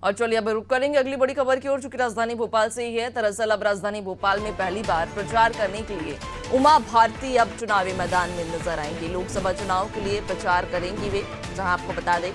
और चलिए अब रुक करेंगे अगली बड़ी खबर की ओर, चूंकि राजधानी भोपाल से ही है। दरअसल अब राजधानी भोपाल में पहली बार प्रचार करने के लिए उमा भारती अब चुनावी मैदान में नजर आएंगी। लोकसभा चुनाव के लिए प्रचार करेंगी वे, जहां आपको बता दें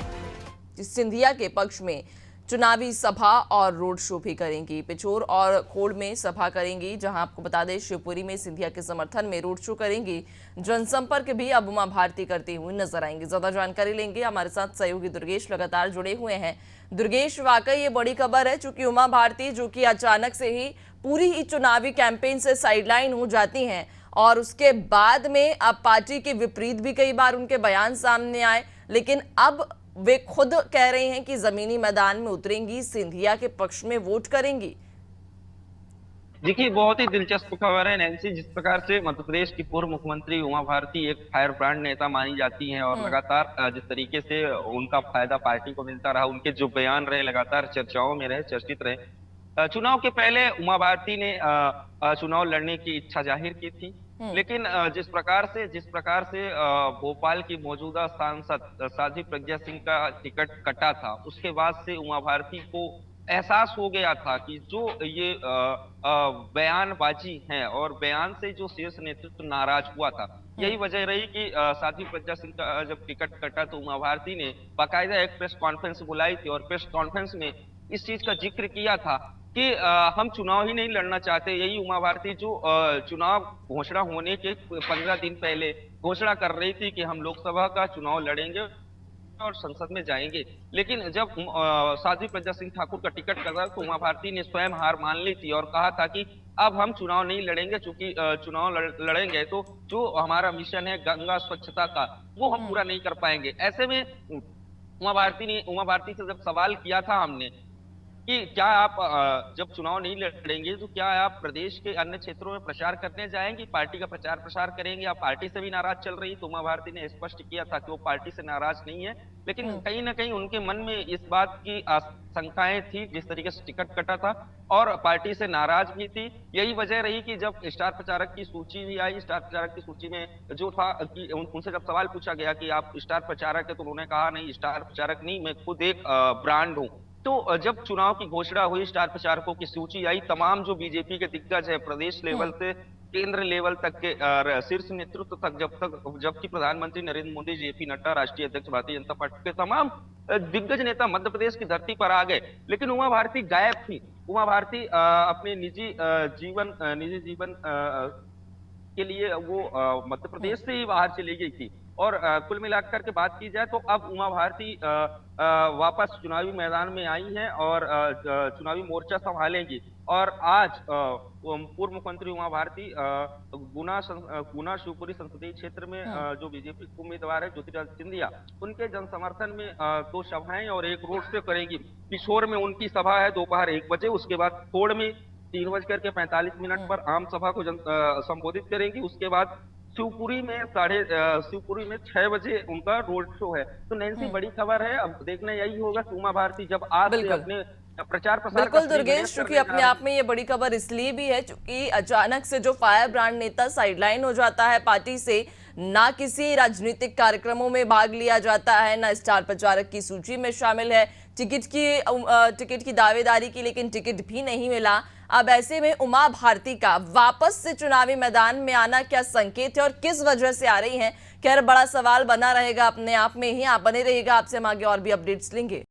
कि सिंधिया के पक्ष में चुनावी सभा और रोड शो भी करेंगी। पिछोर और खोड़ में सभा करेंगी, जहां आपको बता दें शिवपुरी में सिंधिया के समर्थन में रोड शो करेंगी। जनसंपर्क भी अब उमा भारती करती हुई नजर आएंगी। ज्यादा जानकारी लेंगे, हमारे साथ सहयोगी दुर्गेश लगातार जुड़े हुए हैं। दुर्गेश, वाकई ये बड़ी खबर है, चूंकि उमा भारती जो कि अचानक से ही पूरी ही चुनावी कैंपेन से साइडलाइन हो जाती हैं और उसके बाद में अब पार्टी के विपरीत भी कई बार उनके बयान सामने आए, लेकिन अब वे खुद कह रहे हैं कि जमीनी मैदान में उतरेंगी, सिंधिया के पक्ष में वोट करेंगी। देखिए, बहुत ही दिलचस्प खबर है नैन्सी। जिस प्रकार से मध्य प्रदेश की पूर्व मुख्यमंत्री उमा भारती एक फायर ब्रांड नेता मानी जाती हैं और लगातार जिस तरीके से उनका फायदा पार्टी को मिलता रहा, उनके जो बयान रहे लगातार चर्चाओं में रहे, चर्चित रहे। चुनाव के पहले उमा भारती ने चुनाव लड़ने की इच्छा जाहिर की थी, लेकिन जिस प्रकार से भोपाल की मौजूदा सांसद साध्वी प्रज्ञा सिंह का टिकट कटा था, उसके बाद से उमा भारती को एहसास हो गया था कि जो ये बयानबाजी है और बयान से जो शीर्ष नेतृत्व नाराज हुआ था, यही वजह रही कि साध्वी प्रज्ञा सिंह का जब टिकट कटा तो उमा भारती ने बाकायदा एक प्रेस कॉन्फ्रेंस बुलाई थी और प्रेस कॉन्फ्रेंस में इस चीज का जिक्र किया था कि हम चुनाव ही नहीं लड़ना चाहते। यही उमा भारती जो चुनाव घोषणा होने के 15 दिन पहले घोषणा कर रही थी कि हम लोकसभा का चुनाव लड़ेंगे और संसद में जाएंगे, लेकिन जब साध्वी प्रज्ञा सिंह ठाकुर का टिकट कटा तो उमा भारती ने स्वयं हार मान ली थी और कहा था कि अब हम चुनाव नहीं लड़ेंगे, चूंकि चुनाव लड़ेंगे तो जो हमारा मिशन है गंगा स्वच्छता का, वो हम पूरा नहीं कर पाएंगे। ऐसे में उमा भारती से जब सवाल किया था हमने कि क्या आप जब चुनाव नहीं लड़ेंगे तो क्या आप प्रदेश के अन्य क्षेत्रों में प्रचार करने जाएंगी, पार्टी का प्रचार प्रसार करेंगे, आप पार्टी से भी नाराज चल रही, तो उमा भारती ने स्पष्ट किया था कि वो पार्टी से नाराज नहीं है, लेकिन कहीं ना कहीं उनके मन में इस बात की आशंकाएं थी जिस तरीके से टिकट कटा था और पार्टी से नाराज भी थी। यही वजह रही कि जब स्टार प्रचारक की सूची भी आई, स्टार प्रचारक की सूची में जो था कि उनसे जब सवाल पूछा गया कि आप स्टार प्रचारक है, तो उन्होंने कहा नहीं, स्टार प्रचारक नहीं, मैं खुद एक ब्रांड हूँ। तो जब चुनाव की घोषणा हुई, स्टार प्रचारकों की सूची आई, तमाम जो बीजेपी के दिग्गज है प्रदेश लेवल से केंद्र लेवल तक के शीर्ष नेतृत्व तक, जबकि प्रधानमंत्री नरेंद्र मोदी, जेपी नड्डा, राष्ट्रीय अध्यक्ष भारतीय जनता पार्टी के तमाम दिग्गज नेता मध्य प्रदेश की धरती पर आ गए, लेकिन उमा भारती गायब थी। उमा भारती अपने निजी जीवन के लिए वो मध्य प्रदेश से ही बाहर चली गई थी। और कुल मिलाकर के बात की जाए तो अब उमा भारती वापस चुनावी मैदान में आई हैं और चुनावी मोर्चा संभालेंगी। और आज पूर्व मुख्यमंत्री उमा भारती गुना शिवपुरी संसदीय क्षेत्र में जो बीजेपी उम्मीदवार है ज्योतिरादित्य सिंधिया, उनके जन समर्थन में 2 सभाएं और एक रोड शो करेंगी। पिछोर में उनकी सभा है दोपहर 1 बजे, उसके बाद खोड़ में 3:45 पर आम सभा को संबोधित करेंगी। उसके बाद शिवपुरी में 6 बजे उनका रोड शो है। तो नैन्सी, बड़ी खबर है। अब देखना यही होगा कि उमा भारती जब आज से अपने प्रचार प्रसार बिल्कुल दुर्गेश, चूंकि अपने आप में ये बड़ी खबर इसलिए भी है चूंकि अचानक से जो फायर ब्रांड नेता साइडलाइन हो जाता है पार्टी से, ना किसी राजनीतिक कार्यक्रमों में भाग लिया जाता है, ना स्टार प्रचारक की सूची में शामिल है, टिकट की दावेदारी की, लेकिन टिकट भी नहीं मिला। अब ऐसे में उमा भारती का वापस से चुनावी मैदान में आना क्या संकेत है और किस वजह से आ रही हैं, खैर बड़ा सवाल बना रहेगा अपने आप में ही। आप बने रहिएगा, आपसे हम आगे और भी अपडेट्स लेंगे।